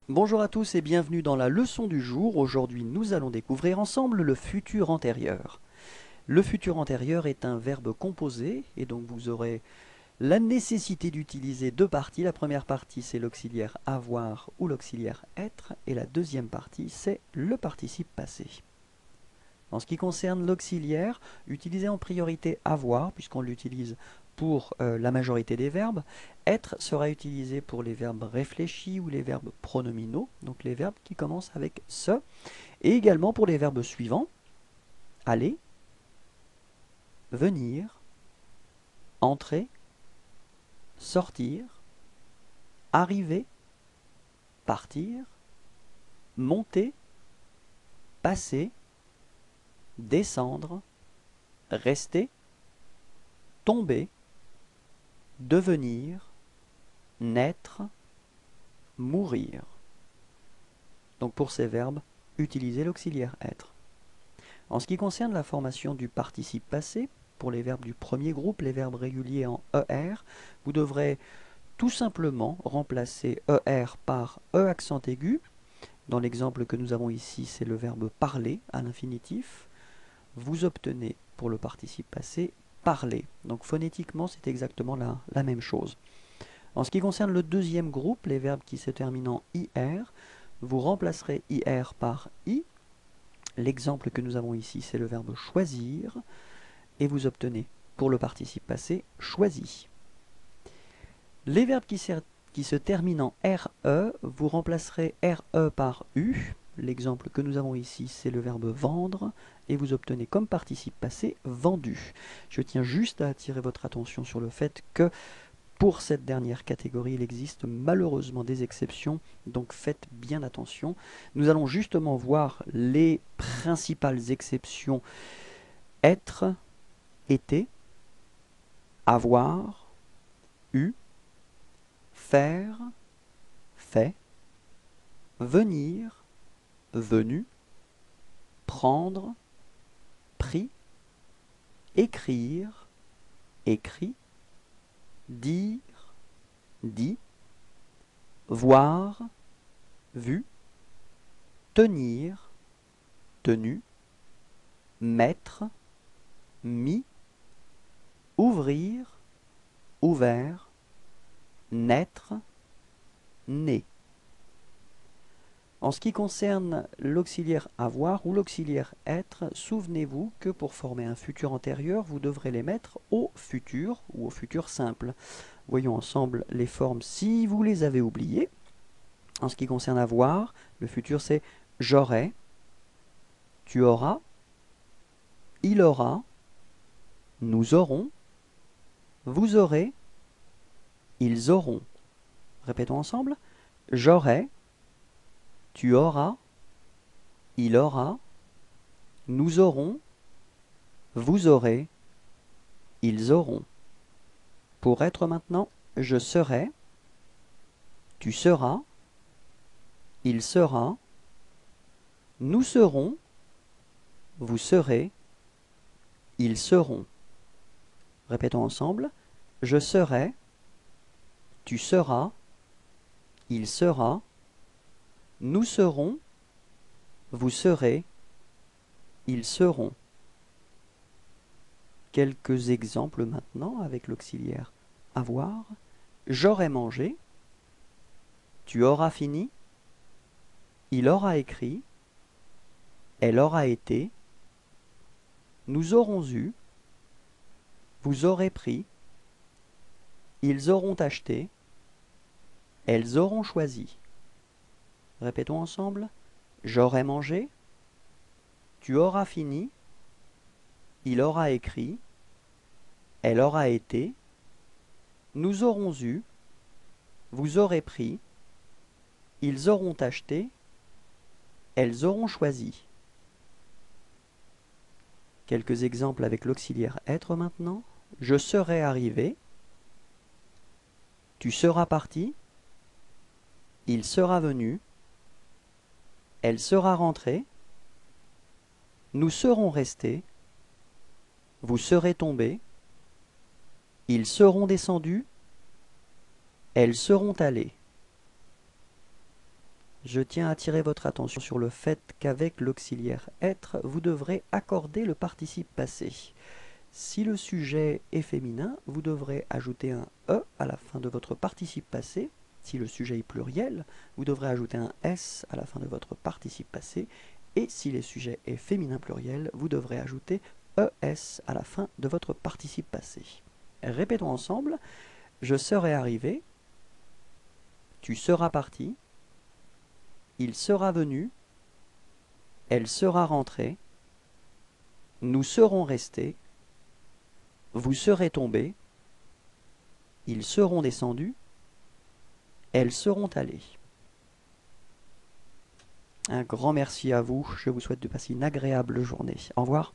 Bonjour à tous et bienvenue dans la leçon du jour. Aujourd'hui, nous allons découvrir ensemble le futur antérieur. Le futur antérieur est un verbe composé et donc vous aurez la nécessité d'utiliser deux parties. La première partie, c'est l'auxiliaire avoir ou l'auxiliaire être et la deuxième partie, c'est le participe passé. En ce qui concerne l'auxiliaire, utilisez en priorité avoir, puisqu'on l'utilise pour la majorité des verbes. Être sera utilisé pour les verbes réfléchis ou les verbes pronominaux, donc les verbes qui commencent avec ce, et également pour les verbes suivants, aller, venir, entrer, sortir, arriver, partir, monter, passer, descendre, rester, tomber, devenir, naître, mourir. Donc pour ces verbes, utilisez l'auxiliaire être. En ce qui concerne la formation du participe passé, pour les verbes du premier groupe, les verbes réguliers en ER, vous devrez tout simplement remplacer ER par E accent aigu. Dans l'exemple que nous avons ici, c'est le verbe parler à l'infinitif. Vous obtenez pour le participe passé parler. Donc phonétiquement, c'est exactement la même chose. En ce qui concerne le deuxième groupe, les verbes qui se terminent en IR, vous remplacerez IR par I. L'exemple que nous avons ici, c'est le verbe choisir, et vous obtenez, pour le participe passé, choisi. Les verbes qui se terminent en RE, vous remplacerez RE par U. L'exemple que nous avons ici, c'est le verbe vendre, et vous obtenez comme participe passé vendu. Je tiens juste à attirer votre attention sur le fait que pour cette dernière catégorie, il existe malheureusement des exceptions, donc faites bien attention. Nous allons justement voir les principales exceptions: être, été, avoir, eu, faire, fait, venir, venu, prendre, pris, écrire, écrit, dire, dit, voir, vu, tenir, tenu, mettre, mis, ouvrir, ouvert, naître, né. En ce qui concerne l'auxiliaire avoir ou l'auxiliaire être, souvenez-vous que pour former un futur antérieur, vous devrez les mettre au futur ou au futur simple. Voyons ensemble les formes si vous les avez oubliées. En ce qui concerne avoir, le futur c'est j'aurai, tu auras, il aura, nous aurons, vous aurez, ils auront. Répétons ensemble. J'aurai, tu auras, il aura, nous aurons, vous aurez, ils auront. Pour être maintenant, je serai, tu seras, il sera, nous serons, vous serez, ils seront. Répétons ensemble. Je serai, tu seras, il sera, nous serons, vous serez, ils seront. Quelques exemples maintenant avec l'auxiliaire avoir. J'aurai mangé, tu auras fini, il aura écrit, elle aura été, nous aurons eu, vous aurez pris, ils auront acheté, elles auront choisi. Répétons ensemble. J'aurai mangé, tu auras fini, il aura écrit, elle aura été, nous aurons eu, vous aurez pris, ils auront acheté, elles auront choisi. Quelques exemples avec l'auxiliaire être maintenant. Je serai arrivé, tu seras parti, il sera venu, elle sera rentrée, nous serons restés, vous serez tombés, ils seront descendus, elles seront allées. Je tiens à attirer votre attention sur le fait qu'avec l'auxiliaire être, vous devrez accorder le participe passé. Si le sujet est féminin, vous devrez ajouter un E à la fin de votre participe passé. Si le sujet est pluriel, vous devrez ajouter un S à la fin de votre participe passé. Et si le sujet est féminin pluriel, vous devrez ajouter ES à la fin de votre participe passé. Répétons ensemble. Je serai arrivé. Tu seras parti. Il sera venu. Elle sera rentrée. Nous serons restés. Vous serez tombés. Ils seront descendus. Elles seront allées. Un grand merci à vous. Je vous souhaite de passer une agréable journée. Au revoir.